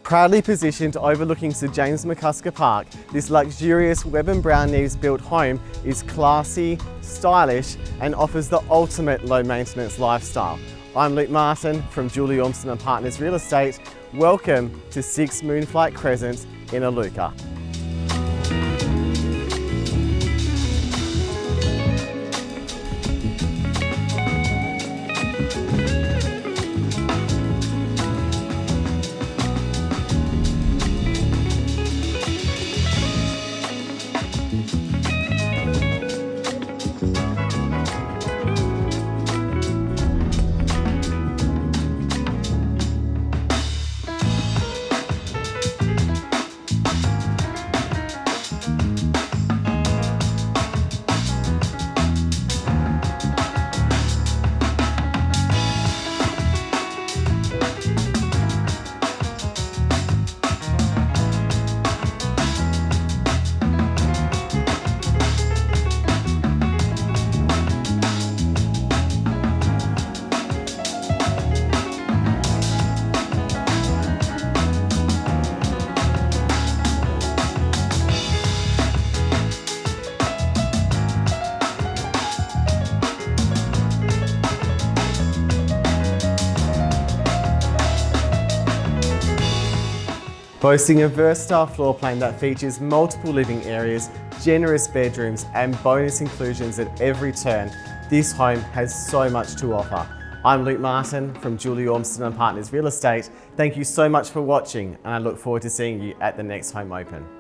Proudly positioned overlooking Sir James McCusker Park, this luxurious Webb Brown-Neaves built home is classy, stylish and offers the ultimate low maintenance lifestyle. I'm Luke Martin from Julie Ormston and Partners Real Estate. Welcome to 6 Moonflight Crescent in Iluka. Boasting a versatile floor plan that features multiple living areas, generous bedrooms and bonus inclusions at every turn, this home has so much to offer. I'm Luke Martin from Julie Ormston and Partners Real Estate. Thank you so much for watching and I look forward to seeing you at the next home open.